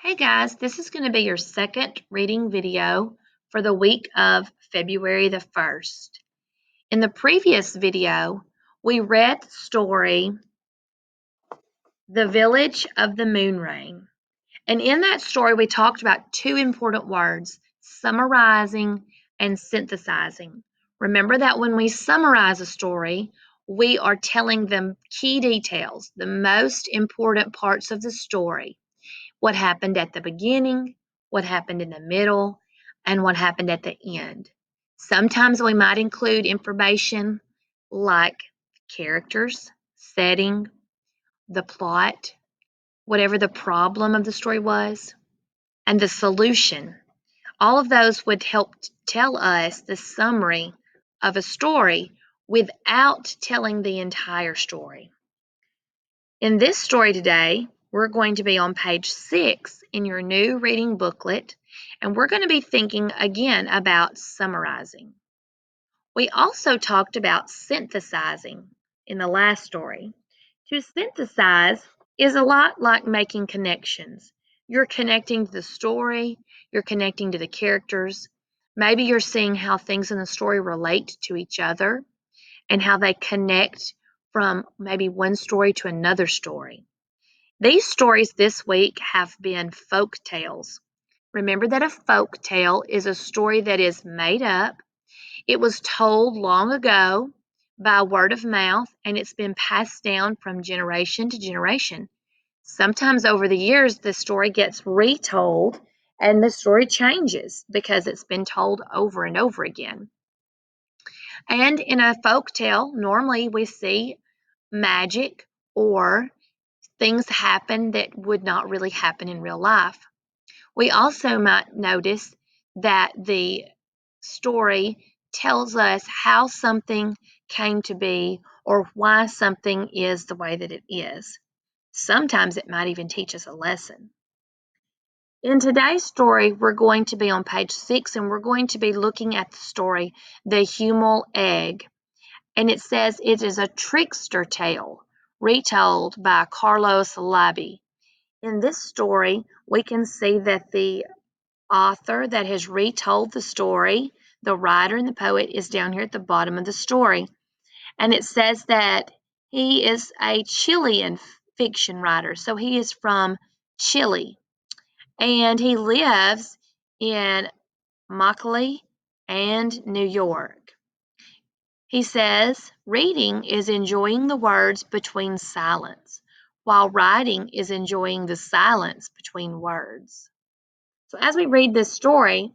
Hey guys, this is going to be your second reading video for the week of February the 1st. In the previous video, we read the story, The Village of the Moon Rain. And in that story, we talked about two important words, summarizing and synthesizing. Remember that when we summarize a story, we are telling them key details, the most important parts of the story. What happened at the beginning, what happened in the middle, and what happened at the end. Sometimes we might include information like characters, setting, the plot, whatever the problem of the story was, and the solution. All of those would help tell us the summary of a story without telling the entire story. In this story today, we're going to be on page 6 in your new reading booklet, and we're going to be thinking again about summarizing. We also talked about synthesizing in the last story. To synthesize is a lot like making connections. You're connecting to the story, you're connecting to the characters. Maybe you're seeing how things in the story relate to each other and how they connect from maybe one story to another story. These stories this week have been folk tales. Remember that a folk tale is a story that is made up. It was told long ago by word of mouth, and it's been passed down from generation to generation. Sometimes over the years, the story gets retold and the story changes because it's been told over and over again. And in a folk tale, normally we see magic or things happen that would not really happen in real life. We also might notice that the story tells us how something came to be or why something is the way that it is. Sometimes it might even teach us a lesson. In today's story, we're going to be on page 6 and we're going to be looking at the story, The Huemul Egg. And it says it is a trickster tale retold by Carlos Labi. In this story, we can see that the author that has retold the story, the writer and the poet, is down here at the bottom of the story. And it says that he is a Chilean fiction writer. So he is from Chile. And he lives in Immokalee and New York. He says, reading is enjoying the words between silence, while writing is enjoying the silence between words. So as we read this story,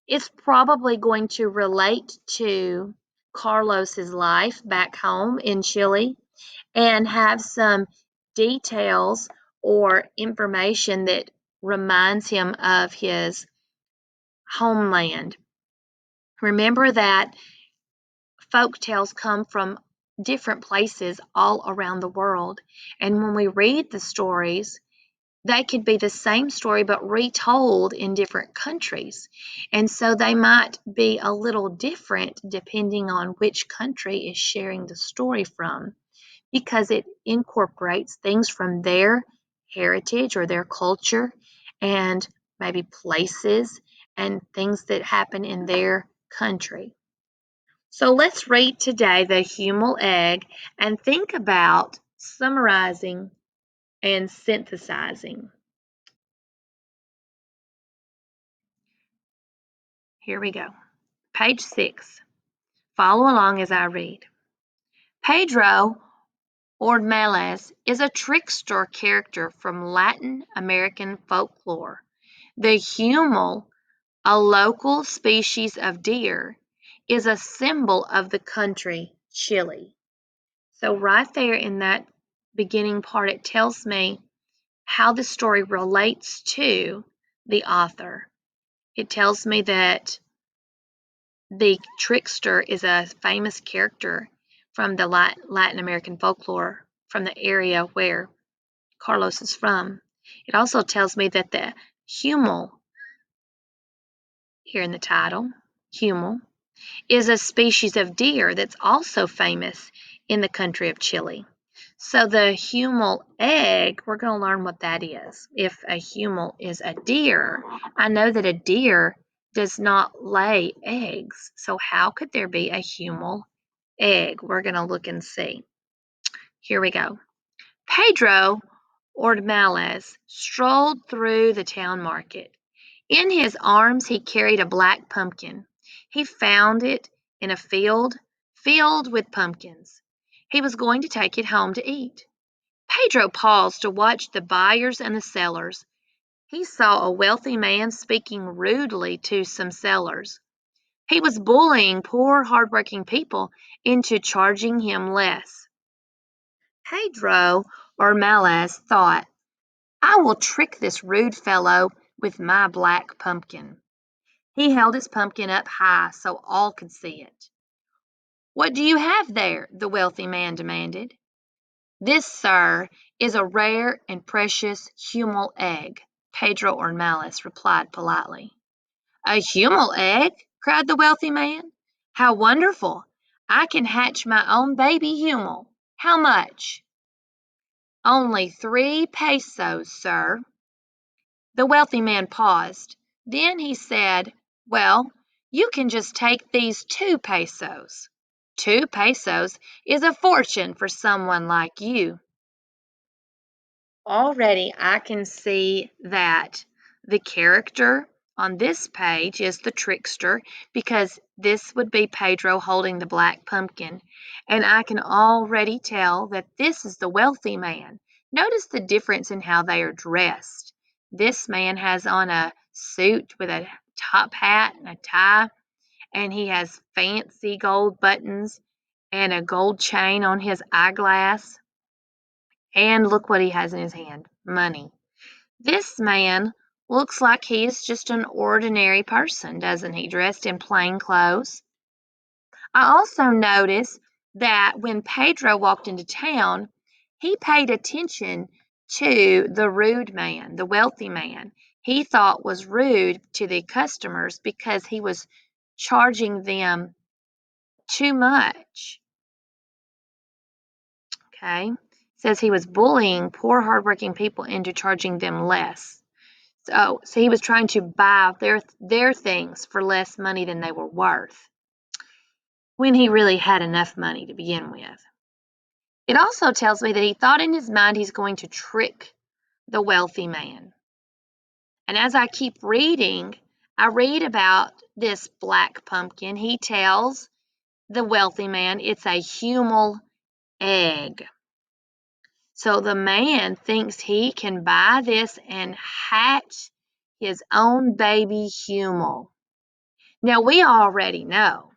it's probably going to relate to Carlos's life back home in Chile and have some details or information that reminds him of his homeland. Remember that folk tales come from different places all around the world. And when we read the stories, they could be the same story but retold in different countries. And so they might be a little different depending on which country is sharing the story from, because it incorporates things from their heritage or their culture and maybe places and things that happen in their country. So let's read today The Huemul Egg and think about summarizing and synthesizing. Here we go. Page 6. Follow along as I read. Pedro Ordmelez is a trickster character from Latin American folklore. The huemul, a local species of deer, is a symbol of the country Chile. So right there in that beginning part, it tells me how the story relates to the author. It tells me that the trickster is a famous character from the Latin American folklore from the area where Carlos is from. It also tells me that the huemul, here in the title, huemul, is a species of deer that's also famous in the country of Chile. So the Huemul egg, we're going to learn what that is. If a Huemul is a deer, I know that a deer does not lay eggs. So how could there be a Huemul egg? We're going to look and see. Here we go. Pedro Ordmales strolled through the town market. In his arms he carried a black pumpkin. He found it in a field filled with pumpkins. He was going to take it home to eat. Pedro paused to watch the buyers and the sellers. He saw a wealthy man speaking rudely to some sellers. He was bullying poor, hardworking people into charging him less. Pedro Ormales thought, I will trick this rude fellow with my black pumpkin. He held his pumpkin up high so all could see it. What do you have there? The wealthy man demanded. This, sir, is a rare and precious Huemul egg, Pedro Ormales replied politely. A Huemul egg? Cried the wealthy man. How wonderful! I can hatch my own baby Huemul. How much? Only 3 pesos, sir. The wealthy man paused. Then he said, Well, you can just take these 2 pesos. 2 pesos is a fortune for someone like you. Already I can see that the character on this page is the trickster because this would be Pedro holding the black pumpkin. And I can already tell that this is the wealthy man. Notice the difference in how they are dressed. This man has on a suit with a top hat and a tie, and he has fancy gold buttons and a gold chain on his eyeglass. And look what he has in his hand, money. This man looks like he's just an ordinary person, doesn't he? Dressed in plain clothes. I also noticed that when Pedro walked into town, he paid attention to the rude man, the wealthy man. He thought was rude to the customers because he was charging them too much. Okay. Says he was bullying poor hardworking people into charging them less. So he was trying to buy their things for less money than they were worth when he really had enough money to begin with. It also tells me that he thought in his mind he's going to trick the wealthy man. And as I keep reading, I read about this black pumpkin. He tells the wealthy man it's a Huemul egg. So the man thinks he can buy this and hatch his own baby Huemul. Now, we already know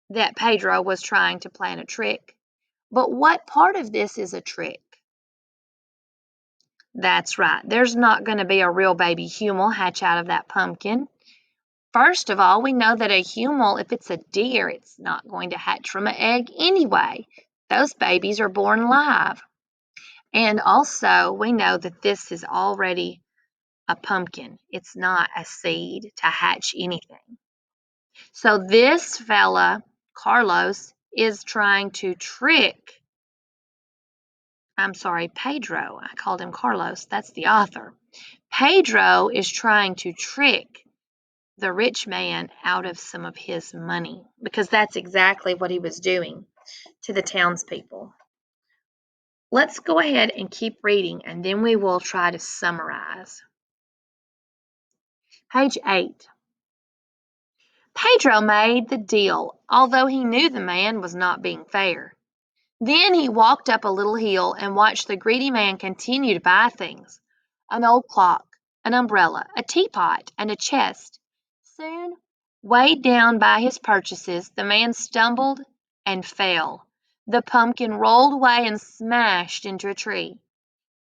that Pedro was trying to plan a trick, but what part of this is a trick? That's right, there's not going to be a real baby Huemul hatch out of that pumpkin. First of all, we know that a Huemul, if it's a deer, it's not going to hatch from an egg anyway. Those babies are born live. And also, we know that this is already a pumpkin. It's not a seed to hatch anything. So this fella, Carlos, is trying to trick, Pedro. I called him Carlos. That's the author. Pedro is trying to trick the rich man out of some of his money because that's exactly what he was doing to the townspeople. Let's go ahead and keep reading and then we will try to summarize. Page 8. Pedro made the deal, although he knew the man was not being fair. Then he walked up a little hill and watched the greedy man continue to buy things: an old clock, an umbrella, a teapot, and a chest. Soon, weighed down by his purchases, the man stumbled and fell. The pumpkin rolled away and smashed into a tree.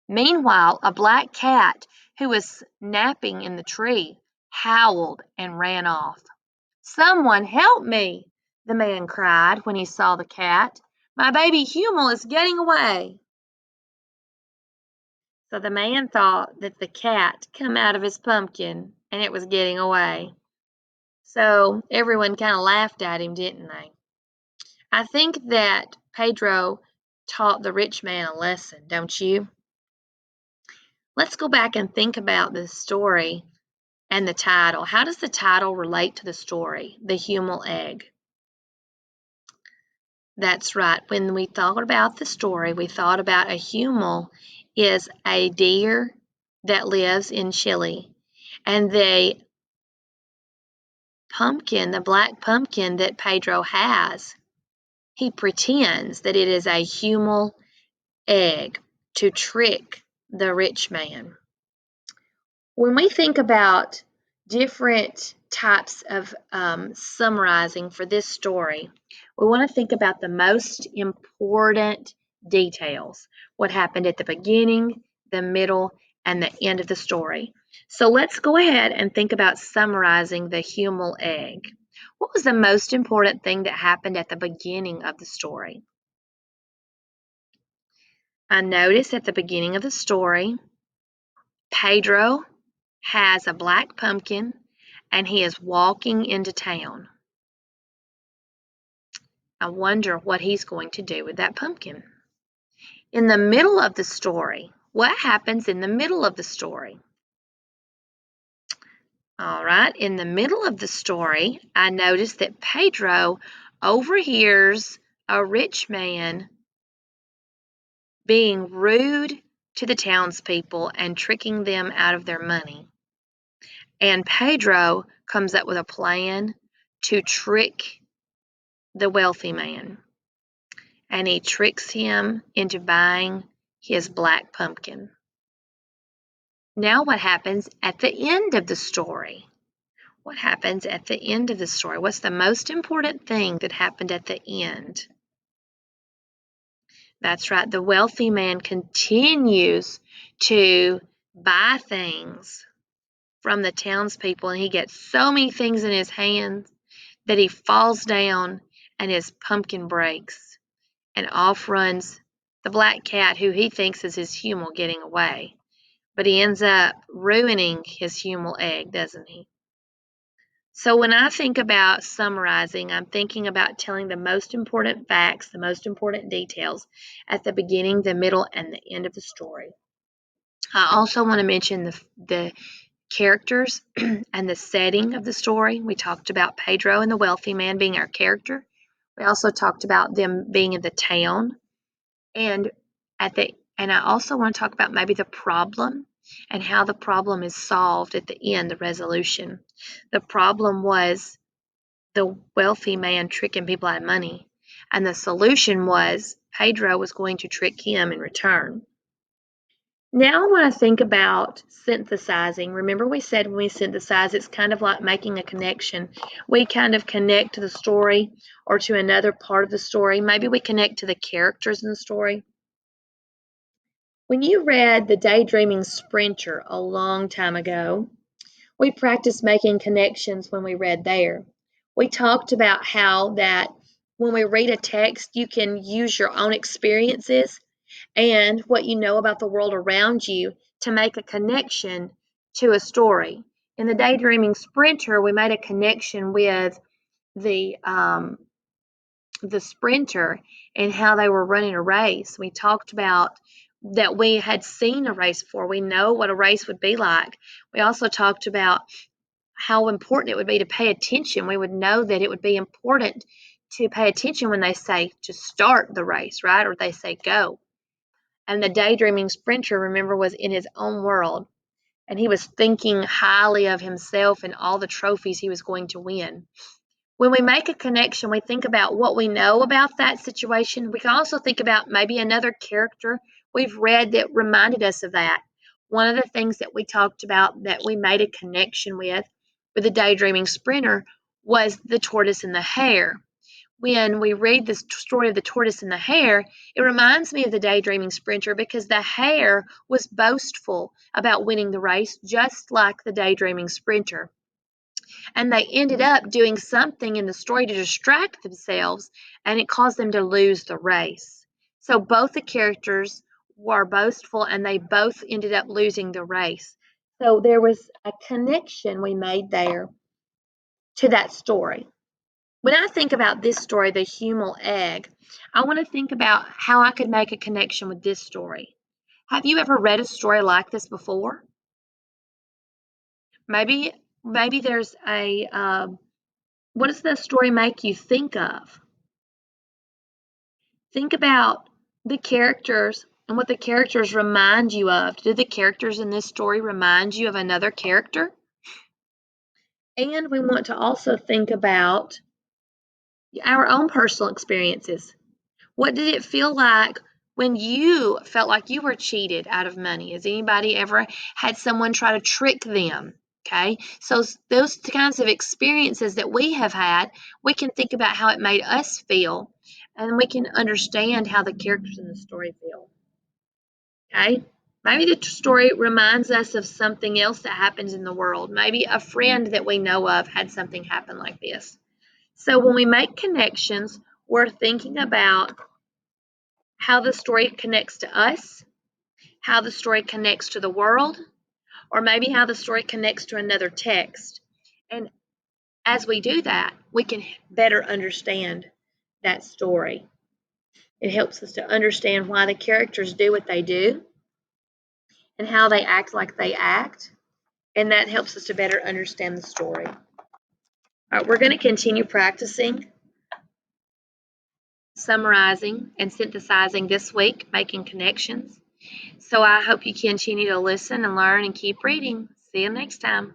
Meanwhile, a black cat, who was napping in the tree, howled and ran off. Someone help me, the man cried when he saw the cat. My baby Huemul is getting away. So the man thought that the cat come out of his pumpkin and it was getting away. So everyone kind of laughed at him, didn't they? I think that Pedro taught the rich man a lesson, don't you? Let's go back and think about the story and the title. How does the title relate to the story, The Huemul Egg? That's right. When we thought about the story, we thought about a huemul is a deer that lives in Chile. And the pumpkin, the black pumpkin that Pedro has, he pretends that it is a huemul egg to trick the rich man. When we think about different types of summarizing for this story, we want to think about the most important details, what happened at the beginning, the middle, and the end of the story. So let's go ahead and think about summarizing the huemul egg. What was the most important thing that happened at the beginning of the story? I noticed at the beginning of the story, Pedro has a black pumpkin and he is walking into town. I wonder what he's going to do with that pumpkin. In the middle of the story, what happens in the middle of the story? All right, in the middle of the story, I noticed that Pedro overhears a rich man being rude to the townspeople and tricking them out of their money. And Pedro comes up with a plan to trick the wealthy man. And he tricks him into buying his black pumpkin. Now, what happens at the end of the story? What happens at the end of the story? What's the most important thing that happened at the end? That's right, the wealthy man continues to buy things from the townspeople, and he gets so many things in his hands that he falls down and his pumpkin breaks, and off runs the black cat who he thinks is his huemul getting away. But he ends up ruining his huemul egg, doesn't he? So when I think about summarizing, I'm thinking about telling the most important facts, the most important details at the beginning, the middle, and the end of the story. I also want to mention the characters and the setting of the story. We talked about Pedro and the wealthy man being our character. We also talked about them being in the town. And I also want to talk about maybe the problem and how the problem is solved at the end, the resolution. The problem was the wealthy man tricking people out of money, and the solution was Pedro was going to trick him in return. Now I want to think about synthesizing. Remember we said when we synthesize, it's kind of like making a connection. We kind of connect to the story or to another part of the story. Maybe we connect to the characters in the story. When you read The Daydreaming Sprinter a long time ago, we practiced making connections when we read there. We talked about how that when we read a text, you can use your own experiences and what you know about the world around you to make a connection to a story. In The Daydreaming Sprinter, we made a connection with the um, the sprinter and how they were running a race. We talked about that we had seen a race before. We know what a race would be like. We also talked about how important it would be to pay attention. We would know that it would be important to pay attention when they say to start the race, right? Or they say go. And the daydreaming sprinter, remember, was in his own world. And he was thinking highly of himself and all the trophies he was going to win. When we make a connection, we think about what we know about that situation. We can also think about maybe another character we've read that reminded us of that. One of the things that we talked about that we made a connection with the daydreaming sprinter, was the tortoise and the hare. When we read the story of the tortoise and the hare, it reminds me of the daydreaming sprinter because the hare was boastful about winning the race, just like the daydreaming sprinter. And they ended up doing something in the story to distract themselves, and it caused them to lose the race. So both the characters were boastful, and they both ended up losing the race. So there was a connection we made there to that story. When I think about this story, the Huemul Egg, I want to think about how I could make a connection with this story. Have you ever read a story like this before? Maybe there's a what does the story make you think of? Think about the characters and what the characters remind you of. Do the characters in this story remind you of another character? And we want to also think about our own personal experiences. What did it feel like when you felt like you were cheated out of money? Has anybody ever had someone try to trick them? Okay, so those kinds of experiences that we have had, we can think about how it made us feel, and we can understand how the characters in the story feel. Okay, maybe the story reminds us of something else that happens in the world. Maybe a friend that we know of had something happen like this. So when we make connections, we're thinking about how the story connects to us, how the story connects to the world, or maybe how the story connects to another text. And as we do that, we can better understand that story. It helps us to understand why the characters do what they do and how they act like they act. And that helps us to better understand the story. All right, we're going to continue practicing summarizing and synthesizing this week, making connections. So I hope you continue to listen and learn and keep reading. See you next time.